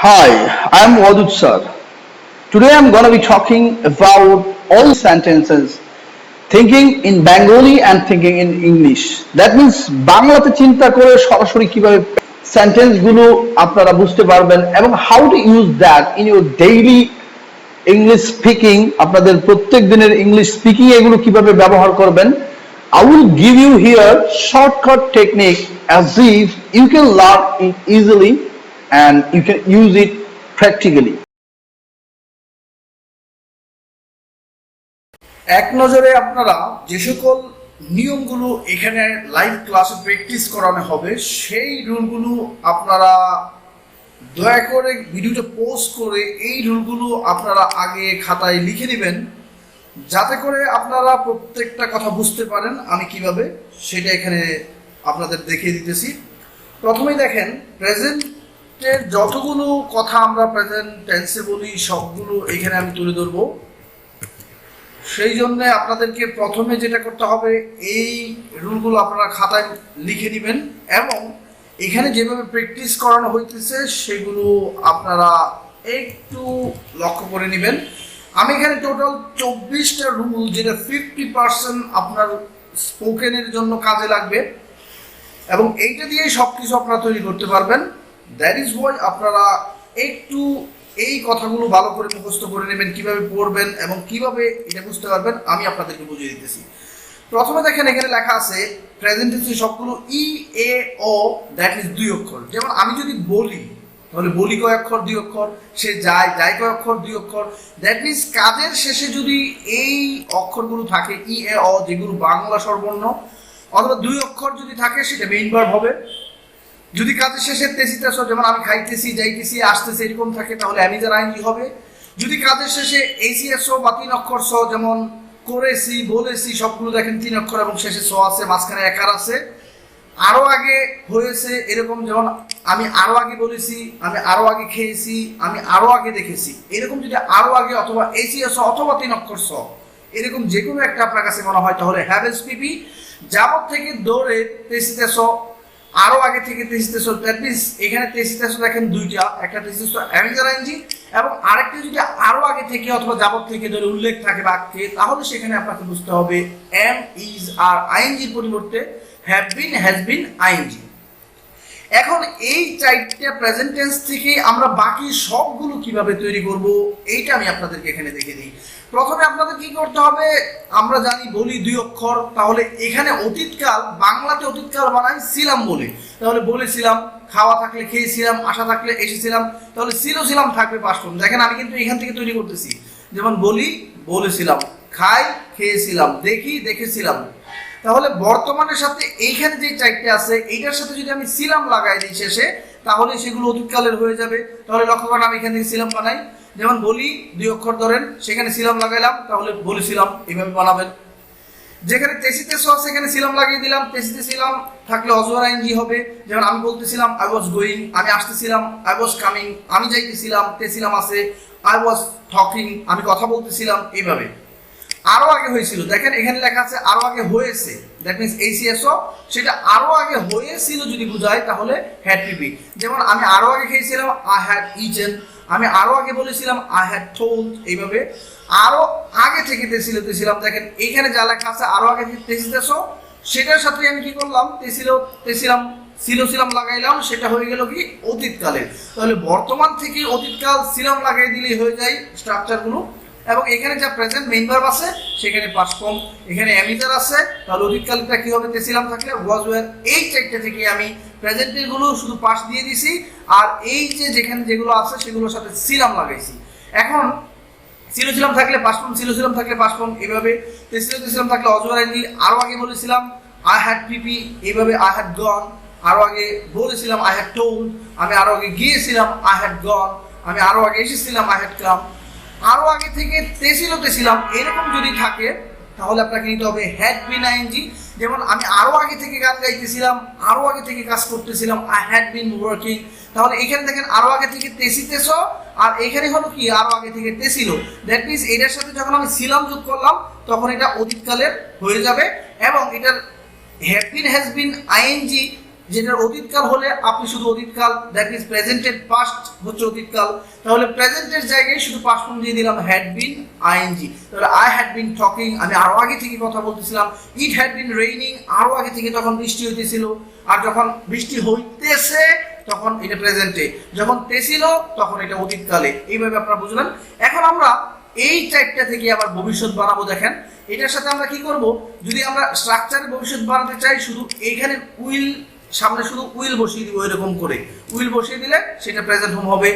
Hi, I'm Wadud sir. Today I'm going to be talking about all sentences thinking in Bengali and thinking in English. That means বাংলাতে চিন্তা করে সরাসরি কিভাবে sentence গুলো আপনারা বুঝতে পারবেন এবং how to use that in your daily English speaking আপনাদের প্রত্যেক দিনের ইংলিশ স্পিকিং এগুলো কিভাবে ব্যবহার করবেন. I will give you here shortcut technique as if you can learn it easily and you can use it practically. এক নজরে আপনারা যে সকল নিয়মগুলো এখানে লাইভ ক্লাসে প্র্যাকটিস করানো হবে সেই রুলগুলো আপনারা দয়া করে ভিডিওটা পোস্ট করে এই রুলগুলো আপনারা আগে খাতায় লিখে নেবেন যাতে করে আপনারা প্রত্যেকটা কথা বুঝতে পারেন আমি কিভাবে সেটা এখানে আপনাদের দেখিয়ে দিতেছি। প্রথমেই দেখেন প্রেজেন্টের যতগুলো কথা আমরা প্রেজেন্ট টেন্সে বলি সবগুলো এখানে আমি তুলে ধরবো। সেই জন্য আপনাদেরকে প্রথমে যেটা করতে হবে এই রুলগুলো আপনারা খাতায় লিখে নেবেন এবং এখানে যেভাবে প্র্যাকটিস করানো হইতেছে সেগুলো আপনারা একটু লক্ষ্য করে নেবেন। আমি এখানে টোটাল 24টা রুল যেটা 50% আপনার স্পোকেনের জন্য কাজে লাগবে এবং এইটা দিয়ে সব কিছু আপনারা তৈরি করতে পারবেন। দ্যাট ইজ ওয়াই আপনারা একটু এই কথাগুলো ভালো করে মুখস্থ করে নেবেন, কিভাবে পড়বেন এবং কিভাবে এটা বুঝতে পারবেন আমি আপনাদেরকে বুঝিয়ে দিতেছি। প্রথমে দেখেন এখানে লেখা আছে প্রেজেন্ট টেন্সে সবগুলো ই এ ও দ্যাট ইজ 2 অক্ষর। যেমন আমি যদি বলি তাহলে বলি কয় অক্ষর 2 অক্ষর, সে যায় যায় কয় অক্ষর 2 অক্ষর। দ্যাট মিনস কাজের শেষে যদি এই অক্ষরগুলো থাকে ই এ অ যেগুলো বাংলা স্বরবর্ণ অথবা 2 অক্ষর যদি থাকে সেটা মেইন ভার্ব হবে। যদি কাজের শেষে তেসিতেছ যেমন আমি খাইতেছি যাইতেছি আসতেছি এরকম থাকে তাহলে অ্যামিজার আইনজি হবে। যদি কাজের শেষে এসিএসও বা 3 অক্ষর স যেমন করেছি বলেছি সবগুলো দেখেন 3 অক্ষর এবং শেষে স আছে মাঝখানে একার আছে। আরো আগে হয়েছে এরকম যেমন আমি আরো আগে বলেছি, আমি আরো আগে খেয়েছি, আমি আরো আগে দেখেছি, এরকম যদি আরো আগে অথবা এসিএস অথবা 3 অক্ষর স এরকম যে কোনো একটা আপনার কাছে মনে হয় তাহলে হ্যাভ এসপিপি। যাবত থেকে দৌড়ে তেসিতেছ আরো আগে থেকে তেসিতেছ দ্যাট মিনস এখানে তেসিতেছ দেখেন দুইটা, একটা তেসিতেছ অ্যামিজার আইনজি এবং আরেকটা যদি আরো আগে থেকে অথবা যাবত থেকে ধরে উল্লেখ থাকে বাক্যে তাহলে সেখানে আপনাকে বুঝতে হবে এম ইজ আর আইএনজির পরিবর্তে have been has been ING. এখন এই 4টা প্রেজেন্ট টেন্স থেকে আমরা বাকি সবগুলো কিভাবে তৈরি করব এইটা আমি আপনাদেরকে এখানে দেখিয়ে দিই। প্রথমে আপনাদের কি করতে হবে, আমরা জানি বলি 2 অক্ষর, তাহলে এখানে অতীতকাল বাংলাতে অতীতকাল বানাই ছিলাম বলে, তাহলে বলেছিলাম, খাওয়া থাকলে খেয়েছিলাম, আসা থাকলে এসেছিলাম, তাহলে ছিলাম থাকবে পাস্ট ফর্ম। দেখেন আমি কিন্তু এখান থেকে তৈরি করতেছি, যেমন বলি বলেছিলাম, খাই খেয়েছিলাম, দেখি দেখেছিলাম। তাহলে বর্তমানের সাথে এইখানে যে 4টে আছে এইটার সাথে যদি আমি ছিলাম লাগাই দিই শেষে তাহলে সেগুলো অতীতকালের হয়ে যাবে। তাহলে লক্ষ্য করেন আমি এখান থেকে ছিলাম বানাই, যেমন বলি 2 অক্ষর ধরেন সেখানে ছিলাম লাগাইলাম তাহলে বলেছিলাম এইভাবে বানাবেন। যেখানে তেসিতেছ সেখানে ছিলাম লাগিয়ে দিলাম, তেসিতে ছিলাম থাকলে অজর আইনজি হবে। যেমন আমি বলতেছিলাম আই ওয়াজ গোয়িং, আমি আসতেছিলাম আই ওয়াজ কামিং, আমি যাইতেছিলাম তেছিলাম আছে, আই ওয়াজ টকিং আমি কথা বলতেছিলাম। এইভাবে আরো আগে হয়েছিল দেখেন এখানে লেখা আছে আরো আগে হয়েছে, দ্যাট মিনস এসিএসও সেটা আরো আগে হয়েছিল যদি বোঝায় তাহলে হ্যাড পিপি। যেমন আমি আরো আগে খেয়েছিলাম আই হ্যাড ইটেন, আমি আরো আগে বলেছিলাম আই হ্যাড টোল্ড। এইভাবে আরো আগে থেকে তেছিলাম দেখেন এইখানে যা লেখা আছে আরো আগে তেছিতেছ সেটার সাথে আমি কি করলাম তেছিলাম ছিলাম লাগাইলাম, সেটা হয়ে গেল কি অতীতকালে। তাহলে বর্তমান থেকে অতীতকাল ছিলাম লাগাই দিলেই হয়ে যায় স্ট্রাকচারগুলো। এবং এখানে যা প্রেজেন্ট মেইন ভার্ব আছে সেখানে পাস্ট ফর্ম, এখানে অ্যামিজার আছে তাহলে অতীতকালটা কি হবে তেছিলাম থাকলে ওয়াজ ওয়্যার। এই 4টে থেকে আমি প্রেজেন্টের গুলো শুধু পাস্ট দিয়ে দিছি আর এই যে যেখানে যেগুলো আছে সেগুলোর সাথে ছিলাম লাগাইছি। এখন ছিলাম থাকলে পাস্ট ফর্ম, ছিলাম থাকলে পাস্ট ফর্ম, এইভাবে তেছিলাম থাকলে অজর আইনজি। আরো আগে বলেছিলাম আই হ্যাড পিপি, এইভাবে আই হ্যাড গন। আরো আগে বলেছিলাম আই হ্যাড টোল্ড, আমি আরো আগে গিয়েছিলাম আই হ্যাড গন, আমি আরো আগে এসেছিলাম আই হ্যাড কাম। আরো আগে থেকে তেছিলাম এরকম যদি থাকে তাহলে আপনাকে নিতে হবে হ্যাড বিন আইএনজি। যেমন আমি আরো আগে থেকে গান গাইতেছিলাম, আরো আগে থেকে কাজ করতেছিলাম আই হ্যাড বিন ওয়ার্কিং। তাহলে এখানে দেখেন আরো আগে থেকে তেছিতেছ আর এখানে হলো কি আরো আগে থেকে তেছিল। দ্যাট মিনস এটার সাথে যখন আমি ছিলাম যোগ করলাম তখন এটা অতীতকালের হয়ে যাবে এবং এটার have been has been ING যেটার অতীতকাল হলে আপনি শুধু অতীতকাল, দ্যাট মিনস প্রেজেন্টেড পাস্ট হচ্ছে অতীতকাল, তাহলে প্রেজেন্টের জায়গায় শুধু পাস্ট ফর্ম দিয়ে দিলাম হ্যাড বিন আইএনজি। তাহলে আই হ্যাড বিন টকিং, আমি আরো আগে থেকে কথা বলতেছিলাম। ইট হ্যাড বিন রেইনিং, আরো আগে থেকে তখন বৃষ্টি হইতেছিল। আর যখন বৃষ্টি হইতেছে তখন এটা প্রেজেন্টে, যখন তেছিল তখন এটা অতীতকালে। এইভাবে আপনারা বুঝলেন। এখন আমরা এই চারটা থেকে আবার ভবিষ্যৎ বানাবো। দেখেন এটার সাথে আমরা কি করব, যদি আমরা স্ট্রাকচারে ভবিষ্যৎ বানাতে চাই, শুধু এইখানে উইল সামনে শুধু উইল বসিয়ে দিব, এরকম করে উইল বসিয়ে দিলে সেটা প্রেজেন্ট ফর্ম হবে,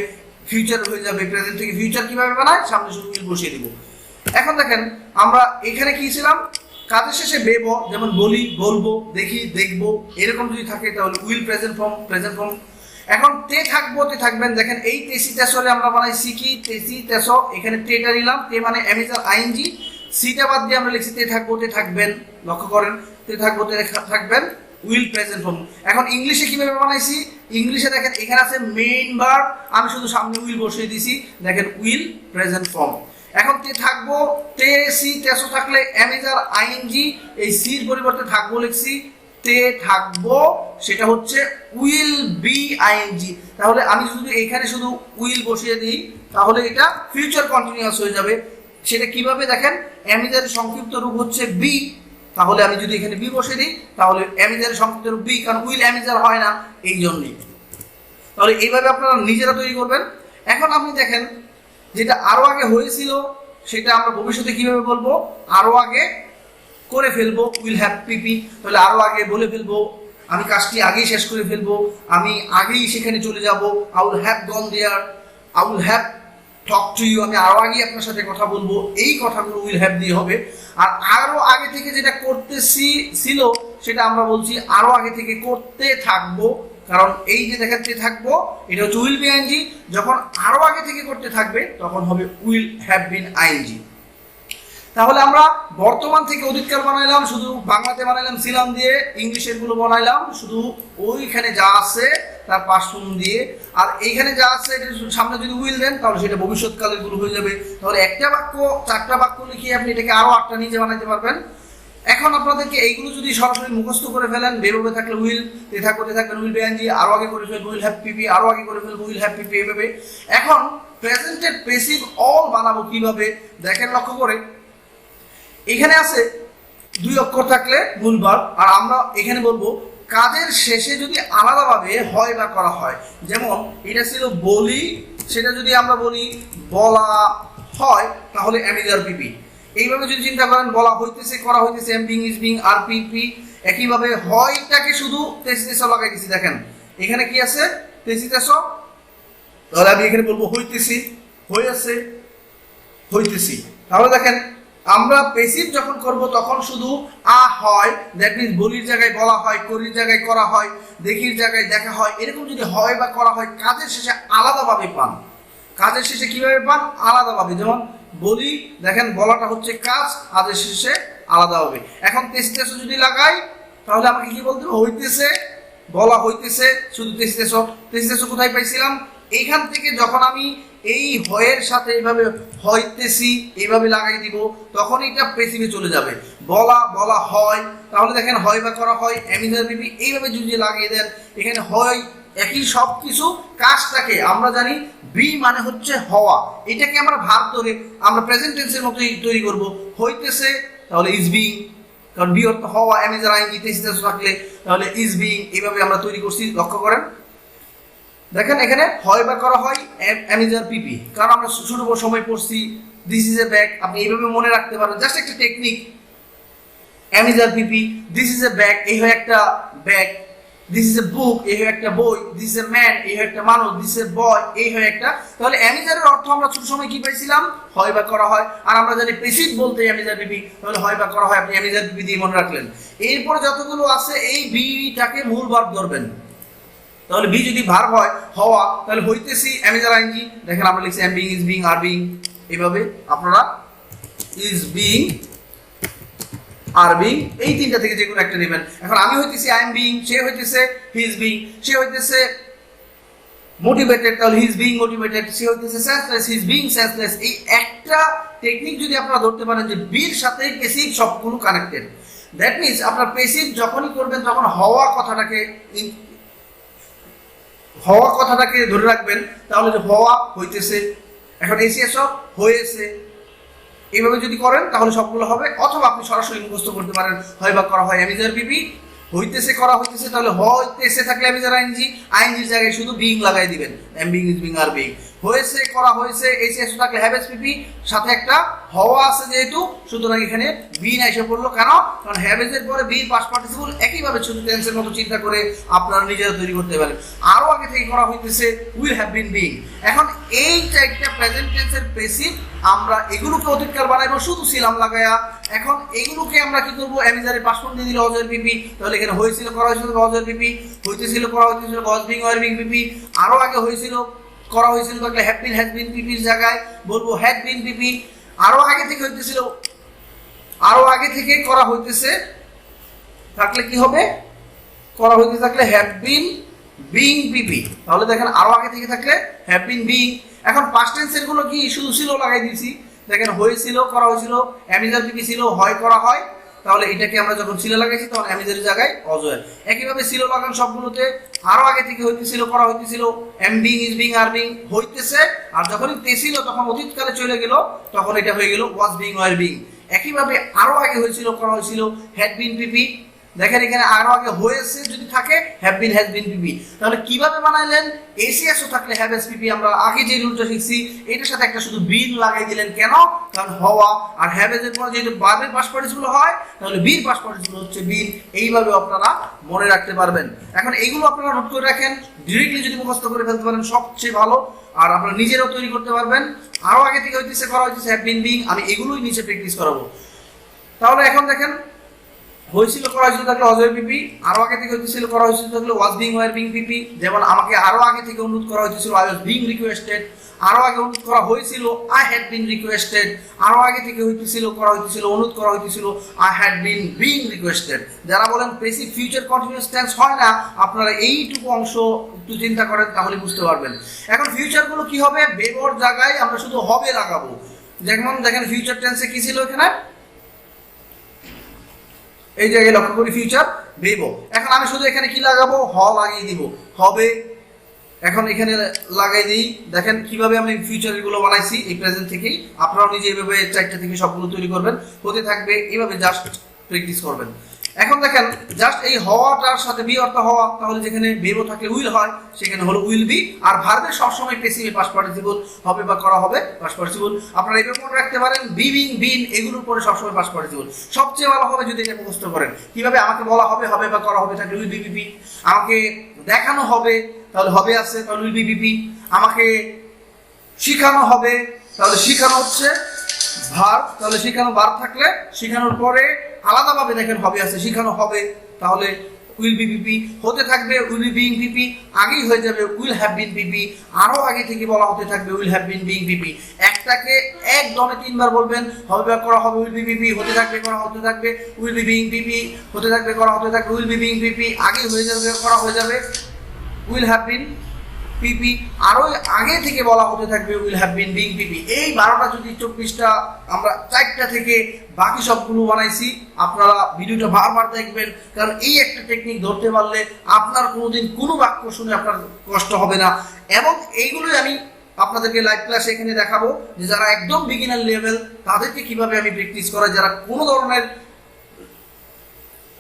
ফিউচার হয়ে যাবে। প্রেজেন্ট থেকে ফিউচার কিভাবে বানায়, সামনে শুধু উইল বসিয়ে দিব। এখন দেখেন আমরা এখানে কি ছিলাম, কাজের শেষে বেব, যেমন বলি, বলবো, দেখি, দেখবো, এরকম যদি থাকে তাহলে will present form, present form. এখন তে থাকবো, তে থাকবেন। দেখেন এই তেসি তেসরে আমরা বানাইছি কি, তেসি তেস, এখানে টেটা নিলাম, তে মানে এমিজার আইএনজি, সিটা বাদ দিয়ে আমরা লিখছি তে থাকবো, তে থাকবেন। লক্ষ্য করেন, তে থাকবো, তে থাকবেন, উইল প্রেজেন্ট ফর্ম। এখন ইংলিশে কিভাবে বানাইছি, ইংলিশে দেখেন এখানে আছে মেইন ভার্ব, আমি শুধু সামনে উইল বসিয়ে দিছি, দেখেন উইল প্রেজেন্ট ফর্ম। এখন তে থাকবো, তে সি তেসো থাকলে এমিজার আইএনজি, এই সির পরিবর্তে থাকবো লিখছি তে থাকবো, সেটা হচ্ছে উইল বি আইএনজি। তাহলে আমি যদি এখানে শুধু উইল বসিয়ে দিই তাহলে এটা ফিউচার কন্টিনিউয়াস হয়ে যাবে। সেটা কিভাবে দেখেন, অ্যামিজারের সংক্ষিপ্ত রূপ হচ্ছে বি, তাহলে আমি যদি এখানে বি বসিয়ে দিই তাহলে অ্যামিজারের সংক্ষিপ্ত রূপ বি, কারণ উইল অ্যামিজার হয় না এই জন্যই। তাহলে এইভাবে আপনারা নিজেরা তৈরি করবেন। এখন আপনি দেখেন যেটা আরো আগে হয়েছিল সেটা আমরা ভবিষ্যতে কিভাবে বলবো, আরো আগে করে ফেলবো, উইল হ্যাভ পিপি। তাহলে আরো আগে বলে ফেলবো, আমি কাজটি আগেই শেষ করে ফেলবো, আমি আগেই সেখানে চলে যাব। I will have gone there, I will have talk to you, আমি আরো আগে আপনার সাথে কথা বলবো। এই কথাগুলো উইল হ্যাভ দিয়ে হবে। আর আরো আগে থেকে যেটা করতেছি ছিল সেটা আমরা বলছি আরো আগে থেকে করতে থাকবো, কারণ এই যে দেখাতে থাকবো এটা হচ্ছে উইল বি আইএনজি। যখন আরো আগে থেকে করতে থাকবে তখন হবে উইল হ্যাভ বিন আইএনজি। তাহলে আমরা বর্তমান থেকে অতীতকাল বানাইলাম, শুধু বাংলাতে বানাইলাম ছিলাম দিয়ে, ইংলিশের গুলো বানাইলাম শুধু ওইখানে যা আছে তার পাস্ট ফর্ম দিয়ে। আর এইখানে যা আছে এটা সামনে যদি উইল দেন তাহলে সেটা ভবিষ্যৎকালের গুলো হয়ে যাবে। তাহলে একটা বাক্য, চারটা বাক্য লিখিয়ে আপনি এটাকে আরো আটটা নিজে বানাইতে পারবেন। এখন আপনাদেরকে এইগুলো যদি সরাসরি মুখস্থ করে ফেলেন, বেরোবে থাকলে উইল, তে থাকতে থাকবেন উইল বিএনজি, আরো আগে করে ফেলবো উইল হ্যাভ পিপি, আরো আগে করে ফেলবো উইল হ্যাভ পিপি, এইভাবে। এখন প্রেজেন্টেড প্যাসিভ অল বানাবো কিভাবে দেখেন, লক্ষ্য করে এখানে আছে দুই অক্ষর থাকলে মূল ভার্ব, আর আমরা এখানে বলবো কাজের শেষে যদি আলাদাভাবে হয় বা করা হয়। যেমন এটা ছিল বলি, সেটা যদি আমরা বলি বলা হয় তাহলে এমিজার পিপি। এইভাবে যদি চিন্তা করেন, বলা হইতেছে, করা হইতেছে, এম বিং, ইজ বিং, আর পিপি। একইভাবে হয়টাকে শুধু তেসি তেস লাগাই দিছি। দেখেন এখানে কি আছে, তেসি তেস, তাহলে আমি এখানে বলবো হইতেছি, হয়েছে, হইতেছি। তাহলে দেখেন আমরা প্যাসিভ যখন করব তখন শুধু আ হয়, দ্যাট মিনস বলির জায়গায় বলা হয়, করির জায়গায় করা হয়, দেখির জায়গায় দেখা হয়। এরকম যদি হয় বা করা হয় কাজের শেষে আলাদাভাবে পান। কাজের শেষে কিভাবে পান, আলাদাভাবে। যেমন বলি, দেখেন বলাটা হচ্ছে কাজ, কাজের শেষে আলাদাভাবে। এখন তেসি তেস যদি লাগাই তাহলে আমাকে কি বলতে হবে, হইতেছে, বলা হইতেছে, শুধু তেসি তেস। তেসি তেস কোথায় পাইছিলাম, এইখান থেকে যখন আমি এই হয়ের সাথে এইভাবে হইতেছি এইভাবে লাগাই দিব তখন এটা প্যাসিভে চলে যাবে। বলা, বলা হয়, তাহলে দেখেন হয় বা করা হয়, এমিজার পিপি, এইভাবে যদি লাগিয়ে দেন এখানে হয় একই সব কিছু। কাজটাকে আমরা জানি বি মানে হচ্ছে হওয়া, এটাকে আমরা ভার্ব ধরে আমরা প্রেজেন্ট টেন্সের মতোই তৈরি করব। হইতেছে তাহলে ইজ বিং, কারণ বি অর্থ হওয়া, এমিজার আইএনজি তেসি তেস থাকলে তাহলে ইজ বিং, এইভাবে আমরা তৈরি করছি। লক্ষ্য করেন দেখেন এখানে হয় বা করা হয় অ্যামিজার পিপি, কারণ আমরা ছোট সময় পড়ছি দিস ইজ এ ব্যাগ। আপনি এইভাবে মনে রাখতে পারেন, জাস্ট একটা টেকনিক। অ্যামিজার পিপি, দিস ইজ এ ব্যাগ, এই হয় একটা ব্যাগ। দিস ইজ এ বুক, এই হয় একটা বই। দিস ইজ এ ম্যান, এই হয় একটা মানুষ। দিস ইজ এ বয়, এই হয় একটা। তাহলে অ্যামিজারের অর্থ আমরা ছোট সময় কি পাইছিলাম, হয় বা করা হয়। আর আমরা জানি প্যাসিভ বলতে অ্যামিজার পিপি, তাহলে হয় বা করা হয়, আপনি অ্যামিজার পিপি দিয়ে মনে রাখলেন। এরপরে যতগুলো আছে এই বিটাকে মূল ভার্ব ধরবেন। তাহলে বি যদি ভার্ব হয় হওয়া, তাহলে হইতেছি এমিজার আইএনজি। দেখেন আমরা লিখছি M being, is being, are being. এইভাবে আপনারা ইজ বিং, আর বিং, এই তিনটা থেকে যে কোনো একটা নেবেন। এখন আমি হইতেছি আই এম বিং, সে হইতেছে হি ইজ বিং, সে হইতেছে মোটিভেটেড, তাহলে হি ইজ বিং মোটিভেটেড। সে হইতেছে senseless, he is being senseless. এই একটা টেকনিক যদি আপনারা ধরতে পারেন যে বির সাথে প্যাসিভ সবগুলো কানেক্টেড। দ্যাট মিনস আপনার পেসিভ যখনই করবেন তখন হওয়া কথাটাকে ধরে রাখবেন, তাহলে যে হওয়া হইতেছে, এখন এসিএস হয়েছে, এইভাবে যদি করেন তাহলে সবগুলো হবে। অথবা আপনি সরাসরি মুখস্থ করতে পারেন, হয় বা করা হয় অ্যামিজার পিপি, হইতেছে করা হইতেছে, তাহলে হইতেছে থাকলে অ্যামিজার আইএনজি, আইএনজির জায়গায় শুধু বিং লাগাই দিবেন, M being is being are being. হয়েছে করা হয়েছে এসিএস থাকলে হ্যাভ পিপি, সাথে একটা হওয়া আছে যেহেতু, সুতরাং এখানে বিন এসে পড়লো। কেন? কারণ হ্যাভেজের পরে বি পাস্ট পার্টিসিপল একইভাবে শুধু টেন্সের মতো চিন্তা করে আপনারা নিজেরা তৈরি করতে পারেন। আরো আগে থেকে করা হইতেছে উইল হ্যাভ বিন বিং। এখন এই চারটা প্রেজেন্ট টেন্সের পেসিভ আমরা এগুলোকে অতীতকাল বানাইবো শুধু ছিলাম লাগায়া। এখন এগুলোকে আমরা কি করবো, অ্যামিজারের পাস্ট ফর্ম দিয়ে দিলে ওয়াজ পিপি, তাহলে এখানে হয়েছিল করা হয়েছিল ওয়াজ পিপি, হইতেছিল করা হইতেছিল ওয়াজ বিং ওয়ার বিং পিপি। আরো আগে হয়েছিল করা হয়েছিল তাহলে হ্যাভ বিন হ্যাজ বিন পিপির জায়গায় বলবো হ্যাড বিন পিপি। আরো আগে থেকে হইতেছিল, আরো আগে থেকে করা হইতেছে থাকলে কি হবে, করা হইতেছে থাকলে হ্যাভ বিন বিং পিপি। তাহলে দেখেন আরো আগে থেকে থাকলে হ্যাভ বিন বিং। এখন পাস্ট টেন্সের গুলো কি শুধু ছিল লাগাই দিয়েছি, দেখেন হয়েছিল করা হয়েছিল অ্যামিজার পিপি ছিল হয় করা হয়, তাহলে এটাকে আমরা যখন ছিল লাগাইছি তখন অ্যামিজারের জায়গায় অজয়। একইভাবে ছিল লাগান সবগুলোতে, আরো আগে থেকে হইতেছিল করা হইতেছিল M being is being are being হইতেছে, আর যখনই তেছিল তখন অতীতকালে চলে গেল তখন এটা হয়ে গেল ওয়াজ বিং ওয়ার বিং। একইভাবে আরো আগে হয়েছিল করা হয়েছিল হ্যাড বিন পিপি, দেখেন এখানে আরো আগে হয়েছে যদি থাকে হ্যাভ বিন হ্যাজ বিন পিপি। তাহলে কিভাবে বানাইলেন, এসিএসও থাকলে হ্যাভ এস পিপি, আমরা আগে যে রুলটা শিখছি এটার সাথে একটা শুধু বিন লাগাই দিলেন। কেন? কারণ হওয়া আর হ্যাভ এস এর পরে যেহেতু ভার্বের পাস্ট পার্টিসিপল হয় তাহলে বির পাস্ট পার্টিসিপল হচ্ছে বিন। এইভাবে আপনারা মনে রাখতে পারবেন। এখন এইগুলো আপনারা নোট করে রাখেন, ডিরেক্টলি যদি মুখস্থ করে ফেলতে পারেন সবচেয়ে ভালো, আর আপনারা নিজেরাও তৈরি করতে পারবেন। আরো আগে থেকে হইতেছে করা হইতেছে হ্যাভ বিন বিং, আমি এগুলোই নিচে প্র্যাকটিস করাবো। তাহলে এখন দেখেন হয়েছিল করা হয়েছিল থাকলে অজয় পিপি, আরো আগে থেকে হইতেছিল করা হয়েছিল থাকলে ওয়াজ বিং ওয়ার বিং পিপি। যেমন আমাকে আরো আগে থেকে অনুরোধ করা হয়েছিল আই ওয়াজ বিং রিকোয়েস্টেড, আরো আগে অনুরোধ করা হয়েছিল আই হ্যাড বিন রিকোয়েস্টেড, আরো আগে থেকে হইতেছিল করা হইতেছিল অনুরোধ করা হইতেছিল I had been being requested. যারা বলেন পেসিভ ফিউচার কন্টিনিউয়াস টেন্স হয় না, আপনারা এইটুকু অংশ একটু চিন্তা করেন তাহলে বুঝতে পারবেন। এখন ফিউচার গুলো কি হবে, বেবর জায়গায় আমরা শুধু হবে লাগাবো। যেমন দেখেন ফিউচার টেন্সে কি ছিল এখানে, এই জায়গায় লক্ষ্য করি ফিউচার বেবো। এখন আমি শুধু এখানে কি লাগাবো, হ লাগিয়ে দিব, হবে। এখন এখানে লাগাই দিই, দেখেন কিভাবে আমি ফিউচার গুলো বানাইছি এই প্রেজেন্ট থেকেই। আপনারাও নিজে এইভাবে চারটা থেকে সবগুলো তৈরি করবেন, হতে থাকবে এইভাবে জাস্ট প্র্যাকটিস করবেন। এখন দেখেন জাস্ট এই হওয়াটার সাথে বি অর্থ হওয়া, তাহলে যেখানে বেবো থাকলে উইল হয় সেখানে হলো উইল বি। আর ভার্বের সবসময় পেসিভে পাস্ট পার্টিসিপল হবে বা করা হবে পাস্ট পার্টিসিপল। আপনারা এইভাবে মনে রাখতে পারেন বি বিং বিন এগুলোর পরে সবসময় পাস্ট পার্টিসিপল। সবচেয়ে ভালো হবে যদি এটা মুখস্থ করেন। কিভাবে, আমাকে বলা হবে হবে বা করা হবে থাকলে উইল বি পিপি, আমাকে দেখানো হবে তাহলে হবে আছে তাহলে উইল বি পিপি, আমাকে শিখানো হবে তাহলে শিখানো হচ্ছে ভার্ব, তাহলে শিখানো ভার্ব থাকলে শিখানোর পরে আলাদাভাবে দেখেন হবে আছে শিখানো হবে তাহলে উইল বি পিপি, হতে থাকবে উইল বি বিং পিপি, আগেই হয়ে যাবে উইল হ্যাভ বিন পিপি, আরো আগে থেকে বলা হতে থাকবে উইল হ্যাভ বিন বিং পিপি। একটাকে একদমে তিনবার বলবেন, হবে বা করা হবে উইল বি পিপি, হতে থাকবে করা হতে থাকবে উইল বি বিং পিপি, হতে থাকবে করা হতে থাকবে উইল বি বিং পিপি, আগেই হয়ে যাবে করা হয়ে যাবে উইল হ্যাভ বিন পিপি, আরো আগে থেকে বলা হতে থাকবে উইল হ্যাভ বিন বিং পিপি। এই 12টা যদি 24টা আমরা 4টা থেকে বাকি সবগুলো বানাইছি, আপনারা ভিডিওটা বারবার দেখবেন, কারণ এই একটা টেকনিক ধরতে পারলে আপনার কোনোদিন কোনো বাক্য শুনে আপনার কষ্ট হবে না। এবং এইগুলোই আমি আপনাদেরকে লাইভ ক্লাসে এখানে দেখাবো যে যারা একদম বিগিনার লেভেল তাদেরকে কিভাবে আমি প্র্যাকটিস করাই, যারা কোনো ধরনের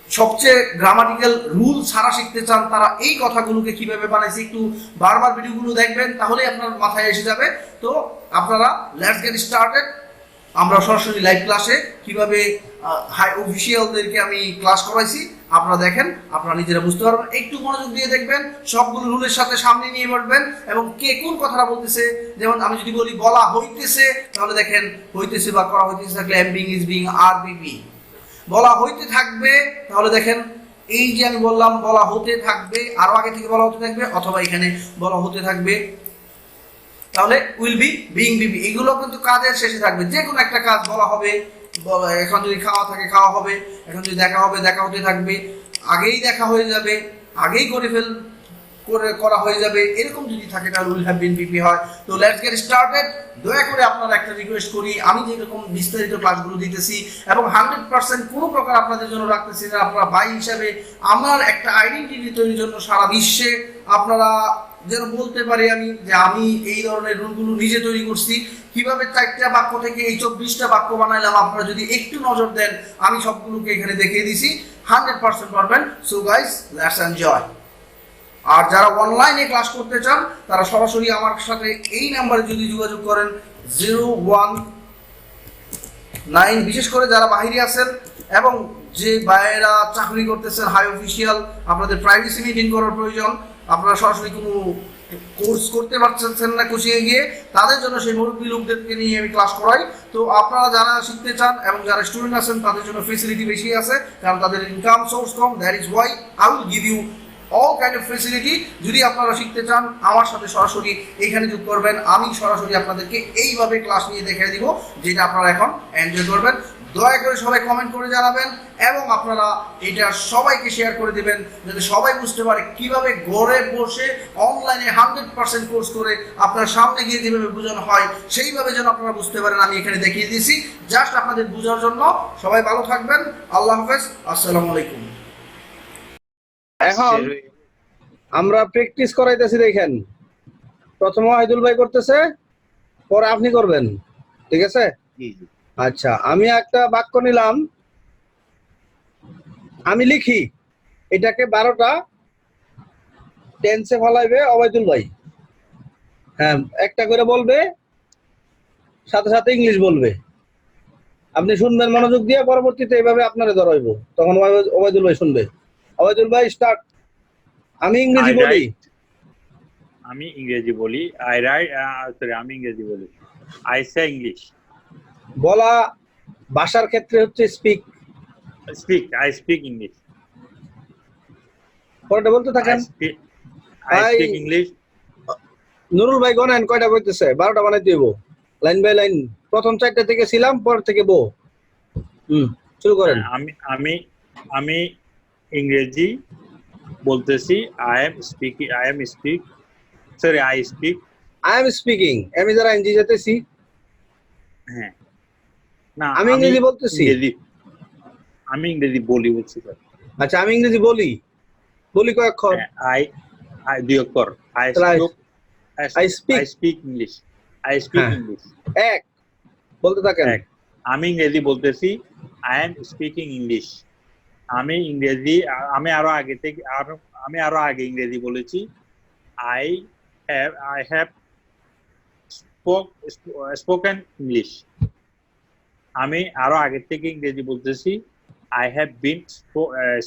সবচেয়ে গ্রামাটিক্যাল রুল ছাড়া শিখতে চান তারা এই কথাগুলোকে কিভাবে বানাইছি একটু বারবার ভিডিওগুলো দেখবেন, তাহলেই আপনার মাথায় এসে যাবে। তো আপনারা লেটস গেট স্টার্টেড। আমরা সরাসরি লাইভ ক্লাসে কিভাবে হাই অফিসিয়ালদেরকে আমি ক্লাস করাইছি আপনারা দেখেন, আপনারা নিজেরা বুঝতে পারবেন। একটু মনোযোগ দিয়ে দেখবেন, সবগুলো রুলের সাথে সামনে নিয়ে বসবেন এবং কে কোন কথাটা বলতেছে। যেমন আমি যদি বলি বলা হইতেছে, তাহলে দেখেন হইতেছে বা করা হইতেছে থাকলে am being is being are বিপি। বলা হইতে থাকবে তাহলে দেখেন এই যে আমি বললাম বলা হতে থাকবে, আরো আগে থেকে বলা হতে থাকবে, অথবা এখানে বলা হতে থাকবে তাহলে উইল বি বিং বিবি। এগুলো কিন্তু কাজের শেষে থাকবে, যে কোনো একটা কাজ বলা হবে। এখন যদি খাওয়া থাকে খাওয়া হবে, এখন যদি দেখা হবে দেখা হতে থাকবে, আগেই দেখা হয়ে যাবে, আগেই করে করা হয়ে যাবে, এরকম যদি থাকে তাহলে উইল হ্যাভ বিন পিপি হয়। তো লেটস গেট স্টার্টেড। দয়া করে আপনারা একটা রিকোয়েস্ট করি, আমি যেরকম বিস্তারিত ক্লাসগুলো দিতেছি এবং 100% কোনো প্রকার আপনাদের জন্য রাখতেছি না, আপনারা ভাই হিসাবে আমার একটা আইডেন্টিটি তৈরির জন্য সারা বিশ্বে আপনারা যেন বলতে পারি আমি যে আমি এই ধরনের রুলগুলো নিজে তৈরি করছি। কিভাবে 4টা বাক্য থেকে এই 24টা বাক্য বানাইলাম, আপনারা যদি একটু নজর দেন আমি সবগুলোকে এখানে দেখিয়ে দিছি, 100% পারবেন। So guys, let's enjoy. আর যারা অনলাইনে ক্লাস করতে চান তারা সরাসরি আমার সাথে এই নাম্বারে যদি যোগাযোগ করেন 019, বিশেষ করে যারা বাইরে আছেন এবং যে বাইরেরা চাকরি করতেছেন হাই অফিসিয়াল, আপনাদের প্রাইভেসি মেইনটেইন করার প্রয়োজন, আপনারা সরাসরি কোনো কোর্স করতে পারছেন না কোচিংয়ে গিয়ে, তাদের জন্য সেই মুরব্বী লোকদেরকে নিয়ে আমি ক্লাস করাই। তো আপনারা যারা শিখতে চান এবং যারা স্টুডেন্ট আছেন তাদের জন্য ফেসিলিটি বেশি আছে, কারণ তাদের ইনকাম সোর্স কম। That is why I will give you all kind of facility. যদি আপনারা শিখতে চান আমার সাথে সরাসরি এইখানে যোগ করবেন, আমি সরাসরি আপনাদেরকে এইভাবে ক্লাস নিয়ে দেখিয়ে দিব, যেটা আপনারা এখন এনজয় করবেন। দয়া করে সবাই কমেন্ট করে জানাবেন এবং আপনারা এটা সবাইকে শেয়ার করে দিবেন, যাতে সবাই বুঝতে পারে কিভাবে ঘরে বসে অনলাইনে 100% কোর্স করে আপনার সামনে গিয়ে যেভাবে বোঝানো হয় সেইভাবে যেন আপনারা বুঝতে পারেন, আমি এখানে দেখিয়ে দিয়েছি জাস্ট আপনাদের বোঝার জন্য। সবাই ভালো থাকবেন, আল্লাহ হাফেজ, আসসালামু আলাইকুম। এখন আমরা প্র্যাকটিস করাইতেছি, দেখেন প্রথমে ওয়াহিদুল ভাই করতেছে, পরে আপনি করবেন, ঠিক আছে? আচ্ছা, আমি একটা বাক্য নিলাম, আমি লিখি, এটাকে 12টা টেন্সে ফলাইবে ওবায়দুল ভাই। হ্যাঁ, একটা করে বলবে, সাথে সাথে ইংলিশ বলবে, আপনি শুনবেন মনোযোগ দিয়ে, পরবর্তীতে এইভাবে আপনারে ধরাইব, তখন ওবায়দুল ভাই শুনবে। ওবায়দুল ভাই স্টার্ট। আমি ইংরেজি বলি, আমি ইংরেজি বলি, আমি ইংরেজি বলি, আই সে ইংলিশ। বলা ভাষার ক্ষেত্রে হচ্ছে স্পিক, আই স্পিক ইংলিশ। পরেটা বলতে থাকেন। I speak English. নুরুল ভাই গনেন কয়টা কইতেছে, 12টা বানাইতে হইব, লাইন বাই লাইন। প্রথম 4টা থেকে ছিলাম, পর থেকে বো। শুরু করেন। আমি ইংরেজি বলতেছি, আই স্পিকিং, আমি যারা এনজি যেতেছি, হ্যাঁ না, আমি ইংরেজি বলতেছি, আমি ইংরেজি বলি বলছি স্যার। আচ্ছা, আমি ইংরেজি বলি কয় অক্ষর? আই 2 অক্ষর। I speak English. এক, বলতে থাকেন। আমি ইংরেজি বলতেছি, আই এম স্পিকিং ইংলিশ। আমি আরো আগে ইংরেজি বলেছি, আই হ্যাভ স্পোকেন ইংলিশ। আমি আরো আগে থেকে ইংরেজি বলতেছি, I have been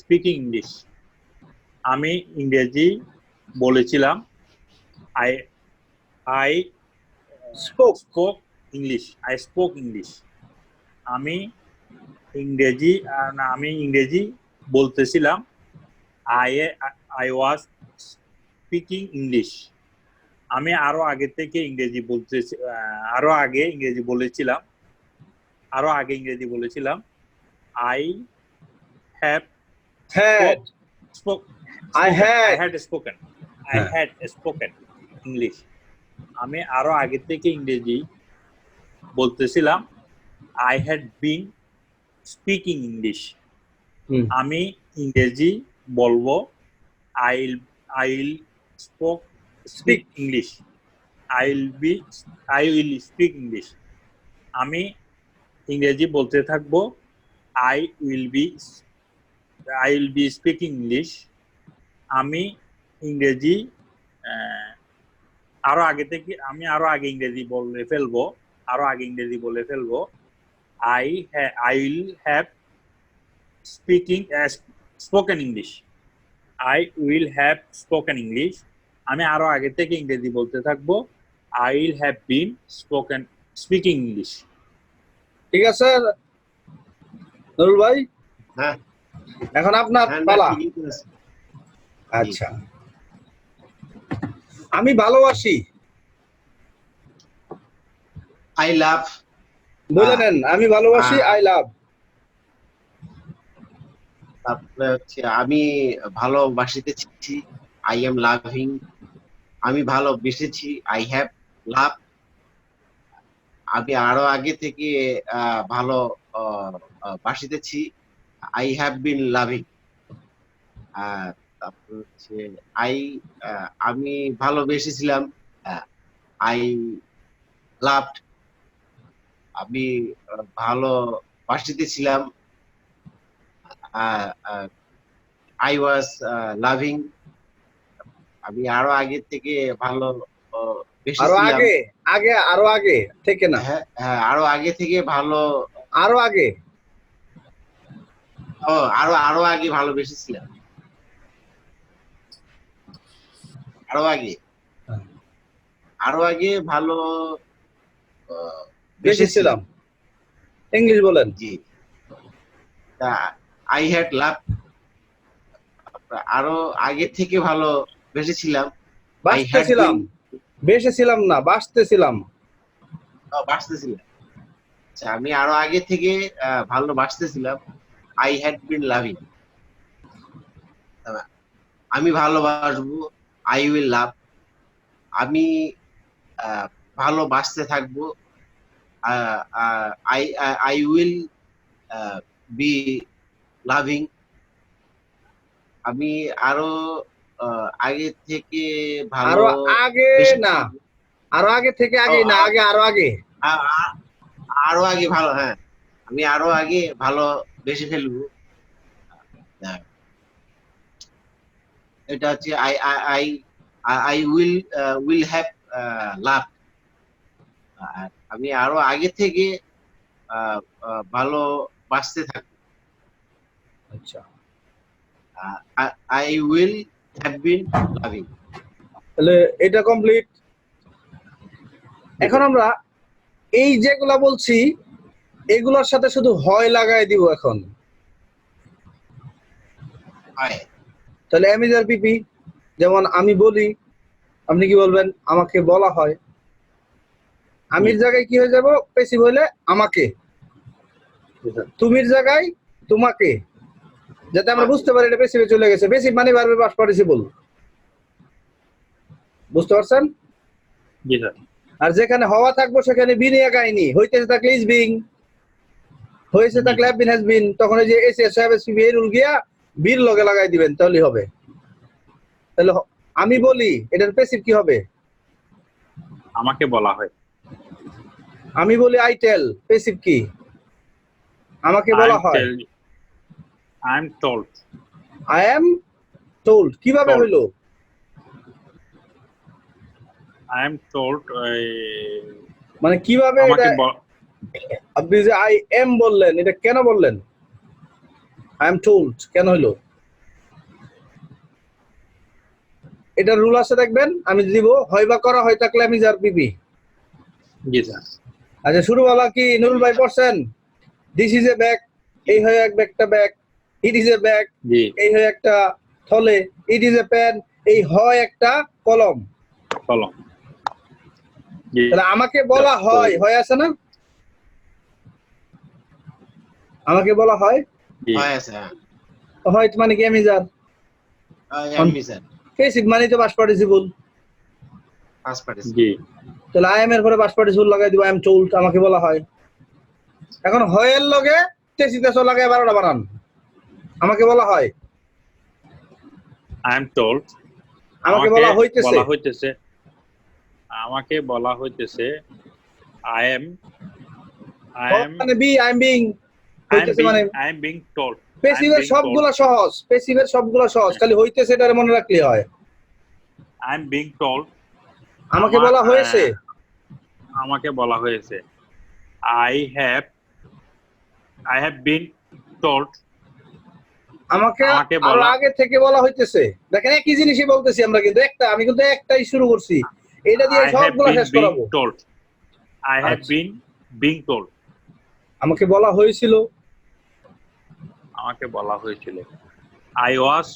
speaking English. আমি ইংরেজি বলেছিলাম, আই স্পোক ইংলিশ। আমি ইংরেজি বলতেছিলাম, আই ওয়াজ স্পিকিং ইংলিশ। আমি আরো আগে ইংরেজি বলেছিলাম, আই হ্যাড স্পোকেন ইংলিশ। আমি আরো আগে থেকে ইংরেজি বলতেছিলাম, I had been speaking English. আমি ইংরেজি বলবো, I will speak English. I will speak English. আমি ইংরেজি বলতে থাকবো, I will be speaking English. আমি ইংরেজি আরো আগে ইংরেজি বলে ফেলবো, I will have spoken English. আমি আরো আগে থেকে ইংরেজি বলতে থাকবো, I will have been speaking English. ঠিক আছে নুরুল ভাই? হ্যাঁ, এখন আপনার পালা। আচ্ছা, আমি ভালোবাসি, আই লাভ। বলে নেন, আমি ভালোবাসি, আই লাভ। তারপরে হচ্ছে আমি ভালোবাসিতেছি, আই এম লাভিং, আমি ভালোবেসেছি। আই হ্যাভ লাভ, আমি আরো আগে থেকে ভালো বাসিতেছি। I have been loving. তারপর হচ্ছে আই, আমি ভালোবেসেছিলাম। আই লাভড, আমি ভালোবাসিতেছিলাম। আই ওয়াজ লাভিং, আমি আরো আগে থেকে ভালো আরো বেসেছিলাম। আগে, আরো আগে থেকে না, হ্যাঁ হ্যাঁ, আরো আগে থেকে ভালো, আরো আগে। আরো আরো আগে ভালোবেসেছিলাম, আরো আগে, আরো আগে ভালো বেসেছিলাম। ইংলিশ বলেন। জি। আই হ্যাড লাভ, আরো আগে থেকে ভালো বেসেছিলাম। আই হ্যাড বাসতেছিলাম, বেসেছিলাম না, বাসতেছিলাম। বাসতেছিলাম। আচ্ছা, আমি আরো আগে থেকে ভালোবাসতেছিলাম। আই হ্যাড বিন লাভিং, আমি ভালোবাসবো। আই উইল লাভ, আমি ভালোবাসতে থাকবো। I I will be loving, আমি আরো আগে থেকে ভালো আরো আগে বেশি না, আরো আগে থেকে আগে না, আগে আরো আগে। আরো আগে ভালো, হ্যাঁ, আমি আরো আগে ভালো বেশি ফেলবো। এটা হচ্ছে I I I will have লাভ, আমি আরো আগে থেকে ভালো বাঁচতে থাকবো। আচ্ছা, I will have been loving. তাহলে এটা কমপ্লিট। এখন আমরা এই যেগুলা বলছি এগুলোর সাথে শুধু হয় লাগাই দিব এখন। তাহলে আমি যার পিপি, যেমন আমি বলি, আপনি কি বলবেন? আমাকে বলা হয়। আমির জায়গায় কি হয়ে যাব? পেসিভ হইলে আমাকে, তুমির জায়গায় তোমাকে, যাতে আমরা বুঝতে পারি এটা পেসিভে চলে গেছে। পেসিভ মানে ভার্বের পাস্ট পার্টিসিপল, বুঝতে পারছেন? জি স্যার। আর যেখানে হওয়া থাকবো সেখানে বি নিয়ে কাহিনী, হইতেছে থাকলে ইজ বিং, হয়েছে থাকলে হ্যাভ বিন, হ্যাজ বিন, তখন এই যে এস এস হ্যাভ এস এই রুল গিয়া বির লগে লাগাই দিবেন, তাহলেই হবে। তাহলে আমি বলি, এটার পেসিভ কি হবে? আমাকে বলা হয়। আমি বলি আই টেল, পেসিভ কি? আমাকে বলা হয়। I am told. I am told কিভাবে Told. হইলো? আই এম টোল্ড, মানে কিভাবে আমাকে এটা? আপনি যে আই এম বললেন, এটা কেন বললেন? আই এম টোল্ড কেন হইলো? এটা রুল আছে দেখবেন, আমি দিব হয় বা করা হয় থাকলে আমি যার পিপি। জি স্যার। আচ্ছা, শুরুওয়ালা কি নুরুল ভাই পড়ছেন? দিস ইজ এ ব্যাগ, এই হয় এক ব্যাগটা bag. It is a bag, জি। এই হয় একটা থলে। ইট ইজ এ পেন, এই হয় একটা কলম। চলো। জি। তাহলে আমাকে বলা হয়, হয় আছে না? আমাকে বলা হয়, জি। হয় মানে কি আমি যার পেসিভ মানে তো পাস্ট পার্টিসিপল। জি। তাহলে আই এম এর পরে পাস্ট পার্টিসিপল লাগাই দিব, আই এম টোল্ড, আমাকে বলা হয়। এখন হয়ের লগে তেসিতেছ লাগাই 12টা বানান, আমাকে বলা হয়। আই এম টোল্ড, আমাকে বলা হইতেছে, আমাকে বলা হইতেছে আই এম মানে বি, আই এম বিং, হইতেছে মানে আই এম বিং টোল্ড। পেসিভের সবগুলা সহজ, পেসিভের সবগুলা সহজ, খালি হইতেছে এটারে মনে রাখলেই হয়। আই এম বিং টোল্ড, আমাকে বলা হয়েছে, আমাকে বলা হয়েছে। আই হ্যাভ বিন টোল্ড, আমাকে আমাকে আরো বলা, আগে থেকে বলা হইতেছে। দেখেন একই জিনিসই বলতেছি আমরা, কিন্তু একটা, আমি কিন্তু একটাই শুরু করছি, এটা দিয়ে সবগুলা শেষ করাবো। I have bin being told, আমাকে বলা হয়েছিল, আমাকে বলা হয়েছিল। আই ওয়াজ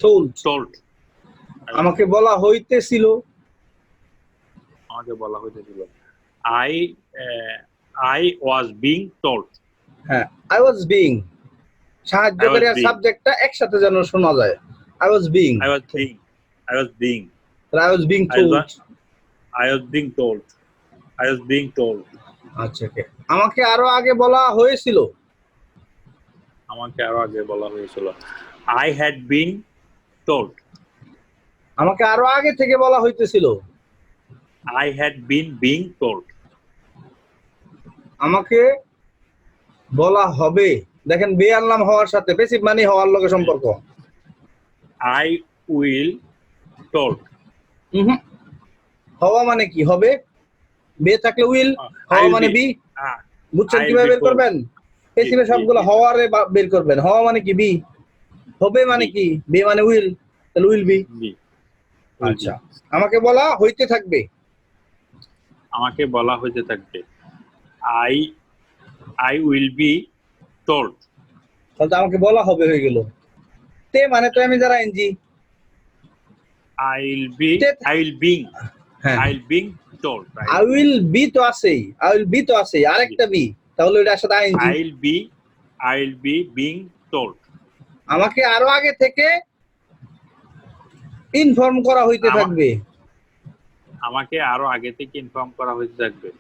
টোল্ড, আমাকে বলা হইতেছিল, আমাকে বলা হইতেছিল। I was being told. হ্যাঁ, আই ওয়াজ বিং, সাহায্যকারী আর সাবজেক্টটা একসাথে যেন শোনা যায়। I was being. I was being. I was being. I was being I told. was- I was being told. I was being told. আচ্ছা ওকে, আমাকে আরো আগে বলা হয়েছিল। আমাকে আরো আগে বলা হয়েছিল। I had been told. আমাকে আরো আগে থেকে বলা হইতেছিল। I had been being told. আমাকে বলা হবে, দেখেন বে আনলাম হওয়ার সাথে, প্যাসিভ মানে হওয়ার লগে সম্পর্ক। I will told. উহুম। হওয়া মানে কি হবে? বে থাকলে উইল, হওয়া I'll মানে be. বি। Ah, বুঝছেন I'll কিভাবে be বের told. করবেন? প্যাসিভে জি, সবগুলো জি। হওয়ারে বের করবেন। হওয়া মানে কি বি, হবে মানে জি। কি বে মানে উইল, তাহলে উইল বি। জি। আচ্ছা, আমাকে বলা হইতে থাকবে। আমাকে বলা হইতে থাকবে। I will be told. তাহলে তো আমাকে বলা হবে হয়ে গেল। তে মানে তো আমি যারা NG. I'll be. Tet- I'll being. হ্যাঁ, I'll being told. Right? I will be তো আছেই, আই উইল বি তো আছেই, আরেকটা বি, তাহলে ওইটার সাথে ING. I'll be being told. আমাকে আরো আগে থেকে ইনফর্ম করা হইতে আমা- থাকবে। আমাকে আরো আগে থেকে ইনফর্ম করা হইতে থাকবে।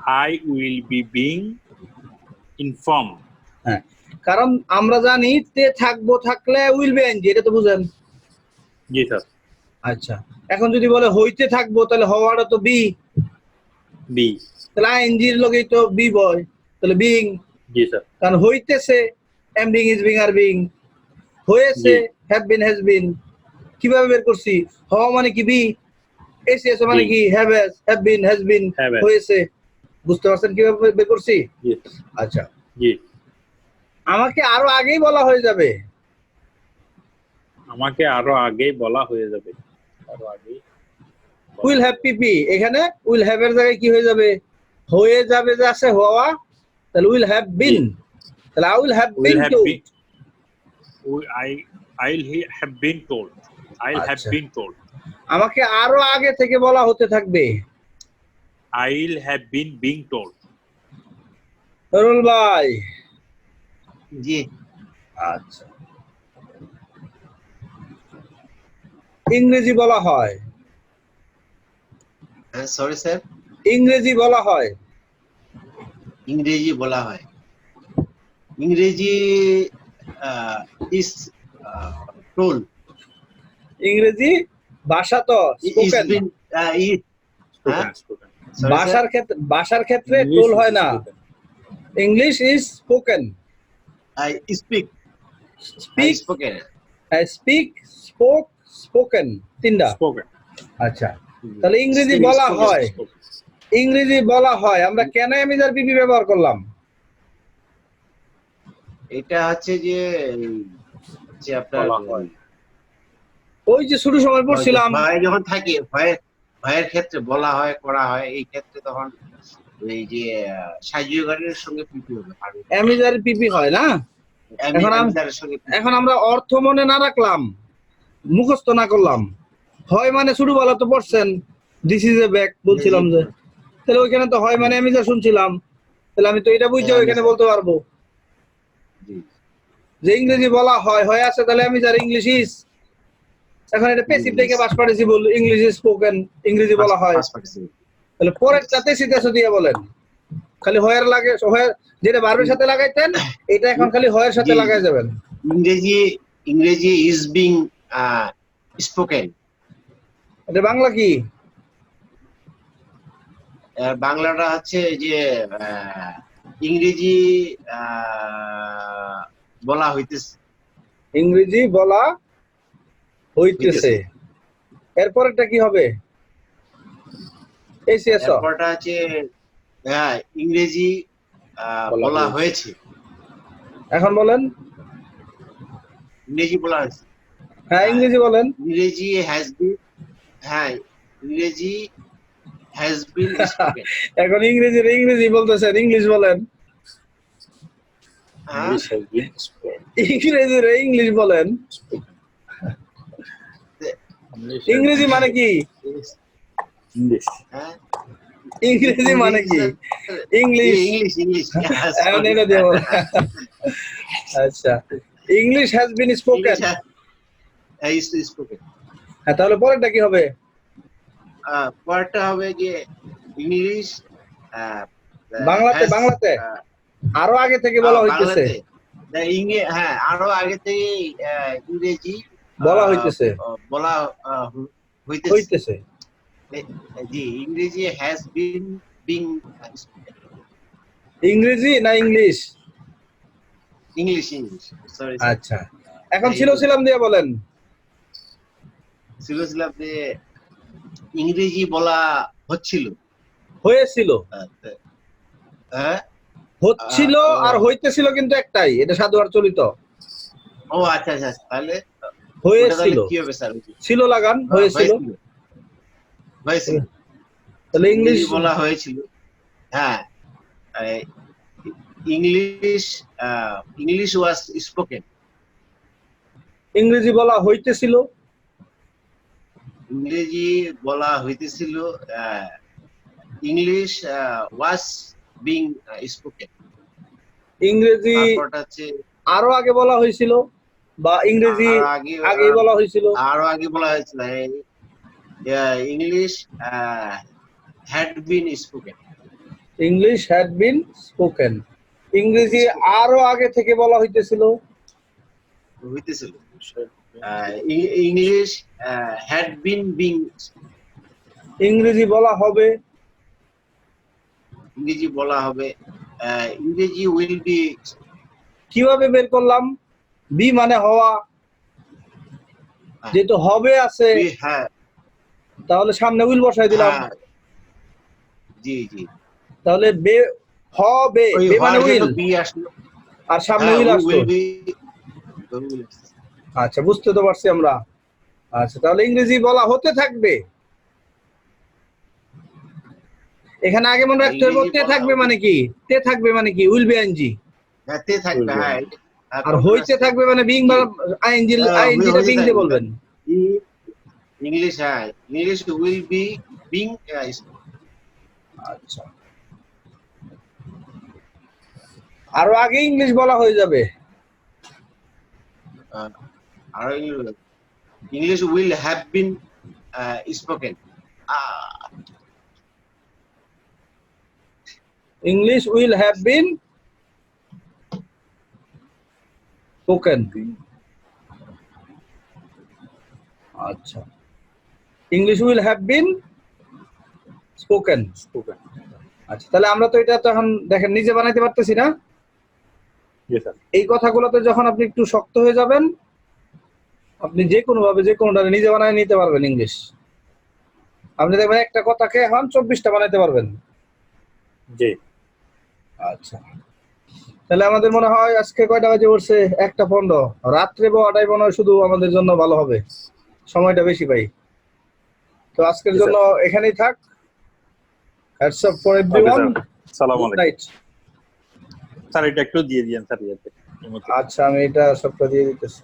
I will be being informed. হ্যাঁ, কারণ আমরা জানি তে থাকবো থাকলে উইল বি আইএনজি, এটা তো বুঝেন। জি স্যার। আচ্ছা, এখন যদি বলে হইতে থাকবো তাহলে হওয়াটা তো বি, বি। তাহলে আইএনজির লগেই তো বি বয়, তাহলে বিং। জি স্যার। কারণ হইতেছে M being is being are being, হয়েছে হ্যাভ বিন হ্যাজ বিন। কিভাবে বের করছি? হওয়া মানে কি বি, এসিএস মানে জি। কি have been has bin, Have has। হয়েছে। বুঝতে পারছেন কিভাবে বের করছি? জি। আচ্ছা, জি। আমাকে আরো আগেই বলা হয়ে যাবে। আমাকে আরো আগেই বলা হয়ে যাবে। আরো আগেই বলা উইল হ্যাভ পিপি, এখানে উইল হ্যাভ এর জায়গায় কি হয়ে যাবে? হয়ে যাবে, যে আছে হওয়া, তাহলে উইল হ্যাভ বিন, তাহলে I will have will been have to. been. I'll have been told. I'll have আচ্ছা। been told. আমাকে আরো আগে থেকে বলা হতে থাকবে। I'll have been being told. Rule ভাই। জি। আচ্ছা, ইংরেজি বলা হয়, সরি স্যার, ইংরেজি বলা হয়, ইংরেজি বলা হয়। ইংরেজি ইস টোল, ইংরেজি ভাষা তো is spoken. Been Spoken. Spoken. ভাষার ক্ষেত্রে English টোল is হয় না, spoken. English is spoken. I speak, speak, spoken. Speak, spoke, spoken, তিনটা। Spoken. আচ্ছা, তাহলে ইংরেজি Speak, বলা spoken, হয়, Spoken. ইংরেজি বলা হয়। আমরা কেন এমিজার পিপি ব্যবহার করলাম? এটা হচ্ছে যে আপনার বলা হয়। ওই যে শুরু সময় পড়ছিলাম, ভয় যখন থাকে, ভয়ের ক্ষেত্রে বলা হয়, করা হয়, এই ক্ষেত্রে তখন এই যে সাহায্যকারীর সঙ্গে পিপি হবে, এমিজার পিপি হয় না। এখন আমিজারের সঙ্গে PP এখন আমরা অর্থ মনে না রাখলাম, মুখস্থ না করলাম, হয় মানে ছোটবেলা তো পড়ছেন, দিস ইজ এ ব্যাগ বলছিলাম যে, তাহলে ওইখানে তো হয় মানে এমিজার শুনছিলাম, তাহলে আমি তো এটা বুঝে হ্যাঁ, ওইখানে আমি- বলতে পারবো জি। যে ইংরেজি বলা হয়, হয় আছে, তাহলে এমিজার ইংলিশ ইজ। এখন এটা প্যাসিভ থেকে বাস পাঠিয়েছি বল, ইংলিশ ইজ স্পোকেন, ইংরেজি বলা হয়। Past participle। তাহলে পরের চাতে সিধা দিয়ে বলেন, খালি হয়ের লাগে, হয়ের যেটা ভার্বের সাথে লাগাইতেন, এটা এখন খালি হয়ের সাথে জি, জি। লাগাই যাবেন। ইংরেজি ইজ বিং স্পোকেন। এটা বাংলা কি? বাংলাটা হচ্ছে যে ইংরেজি বলা হইতেছে। ইংরেজি বলা হইতেছে। এরপরেরটা কি হবে? এসিএস। এরপরটা হচ্ছে ইংরেজি বলা হয়েছে। এখন বলেন। ইংরেজি বলা হয়েছে। হ্যাঁ, ইংরেজি বলেন। ইংরেজি হ্যাজ বিন, হ্যাঁ ইংরেজি হ্যাজ বিন স্পোকেন। এখন ইংরেজি বলতেছেন, ইংলিশ বলেন। English has been spoken. ইংরেজির ইংলিশ বলেন। English ইংরেজি মানে কি? English. ইংরেজি মানে কি? ইংলিশ। ইংলিশ এখন এটা দিয়ে বলেন। আচ্ছা, English has been spoken. Is spoken. হ্যাঁ, তাহলে পরেরটা কি হবে? পরেরটা হবে যে ইংলিশ বাংলাতে বাংলাতে আরো আগে থেকে বলা হইতেছে। বাংলাতে হ্যাঁ আরো আগে থেকে ইংরেজি বলা হইতেছে বলা হইতেছে। হইতেছে জি, ইংরেজি হ্যাজ বিন বিং ইংরেজি না ইংলিশ? ইংলিশ সরি আচ্ছা, এখন ছিলাম দিয়ে বলেন। ছিল যে ইংরেজি বলা হচ্ছিল, হয়েছিল, হ্যাঁ হচ্ছিল আর হইতেছিল কিন্তু একটাই, এটা সাধু আর চলিত। ও আচ্ছা আচ্ছা, তাহলে হয়েছিল কি হবে স্যার? ছিল লাগান হয়েছিল, হয়েছিল তাহলে ইংলিশ ইংলিশ বলা হয়েছিল। হ্যাঁ, ইংলিশ ইংলিশ ওয়াজ স্পোকেন। ইংরেজি বলা হইতেছিল, ইংরেজি বলা হইতেছিল, ইংলিশ ওয়াজ বিং স্পোকেন। ইংরেজি আরো আগে বলা হয়েছিল, বা ইংরেজি আগে বলা হয়েছিল, আরো আগে বলা হয়েছিল English had been spoken. English had been spoken. ইংরেজি আরো আগে থেকে বলা হইতেছিল, ইংলিশ হ্যাড বিন বিং। ইংরেজি বলা হবে, ইংরেজি বলা হবে, ইংরেজি উইল বি। কিভাবে বের করলাম? বি মানে হওয়া, যেহেতু হবে আছে হ্যাঁ, তাহলে সামনে উইল বসাই দিলাম। জি জি, তাহলে বে হবে, বে মানে উইল, বি আসলো আর সামনে উইল আসলো। আচ্ছা, বুঝতে তো পারছি আমরা। আচ্ছা, তাহলে ইংরেজি বলা হতে থাকবে। এখানে আগে মনে রাখতে হবে তে থাকবে মানে কি? তে থাকবে মানে কি? Will be ING. তে থাকবে, হ্যাঁ। আর হইতে থাকবে মানে বিং বা আইএনজি, আইএনজিটা বিং দিয়ে বলবেন। ইংলিশ, হ্যাঁ, ইংলিশ উইল বি বিং। আচ্ছা, আরো আগে ইংলিশ বলা হয়ে যাবে। আর English will have been spoken. English will have been spoken. আচ্ছা, English will have been spoken. আচ্ছা, তাহলে আমরা তো এটা তো এখন দেখেন নিজে বানাইতে পারতেছি না। এই কথাগুলোতে যখন আপনি একটু শক্ত হয়ে যাবেন, আপনি যে কোনো ভাবে যে কোনোটা নিজে বানায় নিতে পারবেন ইংলিশ। আপনি দেখবেন একটা কথাকে এখন 24টা বানাইতে পারবেন। জি। আচ্ছা, তাহলে আমাদের মনে হয় আজকে কয়টা বাজে পড়ছে? 1:15। রাত্রে বড়াই মনে হয় শুধু আমাদের জন্য ভালো হবে, সময়টা বেশি পাই। তো আজকের জন্য এখানেই থাক। Hats up for everyone. আসসালামু গুড নাইট। স্যার এটা একটু দিয়ে দিয়েন স্যার। আচ্ছা, আমি এটা সবটা দিয়ে দিতেছি।